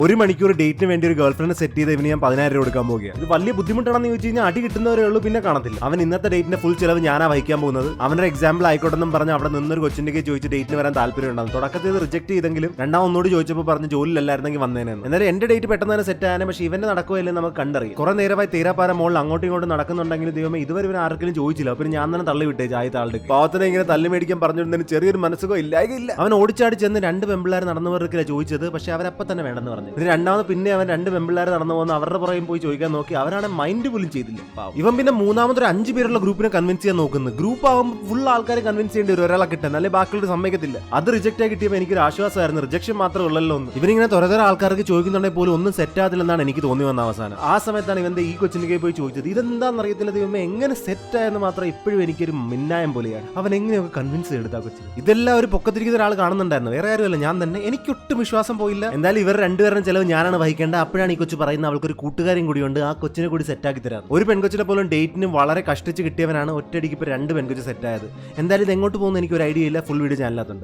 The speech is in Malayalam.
1 മണിക്കൂർ ഡേറ്റിന് വേണ്ടി ഒരു ഗേൾ ഫ്രണ്ട് സെറ്റ് ചെയ്ത് ഇവന് ഞാൻ 10,000 രൂപ കൊടുക്കാൻ പോകുക. ഇത് വലിയ ബുദ്ധിമുട്ടാണെന്ന് ചോദിച്ചു കഴിഞ്ഞാൽ അടി കിട്ടുന്നവരേ ഉള്ളൂ, പിന്നെ കാണത്തില്ല. അവൻ ഇന്നത്തെ ഡേറ്റിന്റെ ഫുൾ ചിലവ് ഞാനാ വഹിക്കാൻ പോകുന്നത്. അവനൊരു എക്സാമ്പിൾ ആയിക്കോട്ടെന്നും പറഞ്ഞ് അവിടെ നിന്നൊരു കൊച്ചിന്റെ ചോദിച്ച് ഡേറ്റിന് വരാൻ താല്പര്യം ഉണ്ടാകും. തുടക്കത്തിൽ റിജക്ട് ചെയ്തെങ്കിലും രണ്ടാമൊന്നോട് ചോദിച്ചപ്പോൾ പറഞ്ഞ് ജോലിയിലല്ലായിരുന്നെങ്കിൽ വന്നേനെന്ന്. എന്നാലും എന്റെ ഡേറ്റ് പെട്ടെന്ന് തന്നെ സെറ്റ് ആയാലും പക്ഷേ ഇവന്റെ നടക്കുകയല്ലേ നമുക്ക് കണ്ടറിയാം. കുറെ നേരമായി തീരാപ്പാര മോളിൽ അങ്ങോട്ടും ഇങ്ങോട്ടും നടക്കുന്നുണ്ടെങ്കിലും ദൈവമേ ഇതുവരെ ഇവൻ ആർക്കെങ്കിലും ചോദിച്ചില്ല. പിന്നെ ഞാൻ തന്നെ തള്ളി വിട്ടേ ആദ്യത്തെ ആളുടെ പാവത്തിനെ ഇങ്ങനെ തള്ളി മേടിക്കാൻ പറഞ്ഞിരുന്നതിന് ചെറിയൊരു മനസ്സുഖം ഇല്ലായില്ല. അവൻ ഓടിച്ചാടി ചെന്ന് 2 പെമ്പിള്ളേർ നടന്നവർക്കില്ല ചോദിച്ചത്, പക്ഷെ അവരപ്പം തന്നെ വേണ്ടെന്ന് പറഞ്ഞു. പിന്നെ രണ്ടാമത് പിന്നെ അവൻ 2 പെമ്പിള്ളേർ നടന്നു പോകുന്ന അവരുടെ പുറകെ പോയി ചോദിക്കാൻ നോക്കി. അവരാണ് മൈൻഡ് പോലും ചെയ്തില്ല. ഇവൻ പിന്നെ മൂന്നാമതൊരു 5 പേരുള്ള ഗ്രൂപ്പിനെ കൺവിൻസ് ചെയ്യാൻ നോക്കുന്നു. ഗ്രൂപ്പ് ആകുമ്പോൾ ഫുൾ ആൾക്കാരെ കൺവിൻസ് ചെയ്യേണ്ടി വരും ഒരാളെ കിട്ടാൻ, അല്ലെങ്കിൽ ബാക്കിയുള്ള സമ്മതിക്കത്തില്ല. അത് റിജക്റ്റ് ആയി കിട്ടിയപ്പോൾ എനിക്കൊരു ആശ്വാസമായിരുന്നു. റിജക്ഷൻ മാത്രമേ ഉള്ളല്ലോ ഒന്ന്. ഇവനിങ്ങനെ തൊരതര ആൾക്കാർക്ക് ചോദിക്കുന്നുണ്ടെങ്കിൽ പോലും ഒന്നും സെറ്റ് ആകത്തില്ലെന്നാണ് എനിക്ക് തോന്നി വന്ന അവസാനം. ആ സമയത്താണ് ഇവന്റെ ഈ കൊച്ചിനെ പോയി ചോദിച്ചത്. ഇതെന്താണെന്ന് അറിയത്തില്ല ദൈവമേ, എങ്ങനെ സെറ്റ് ആയെന്ന് മാത്രം ഇപ്പോഴും എനിക്കൊരു മിന്നായം പോലെയാണ്. അവൻ എങ്ങനെയൊക്കെ കൺവിൻസ് ചെയ്തെടുത്താ കൊച്ചിന്. ഇതെല്ലാം ഒരു പൊക്കത്തിരിക്കുന്ന ഒരാൾ കാണുന്നുണ്ടായിരുന്നു, വേറെ ആരുമല്ല ഞാൻ തന്നെ. എനിക്കൊട്ടും വിശ്വാസം പോയില്ല. എന്തായാലും ഇവർ രണ്ടുപേരും ചെലവ് ഞാനാണ് വഹിക്കേണ്ടത്. അപ്പോഴാണ് ഈ കൊച്ചു പറയുന്നത് അവൾക്കൊരു കൂട്ടുകാരും കൂടിയുണ്ട്, ആ കൊച്ചിനെ കൂടി സെറ്റാക്കി തരാം. ഒരു പെൺകൊച്ചിനെ പോലും ഡേറ്റിന് വളരെ കഷ്ടിച്ച് കിട്ടിയവനാണ് ഒറ്റയടിക്ക് ഇപ്പോൾ 2 പെൺകൊച്ച് സെറ്റായത്. എന്തായാലും ഇത് എങ്ങോട്ട് പോകുന്ന എനിക്ക് ഒരു ഐഡിയ ഇല്ല. Full video ചാനലിനകത്തുണ്ട്.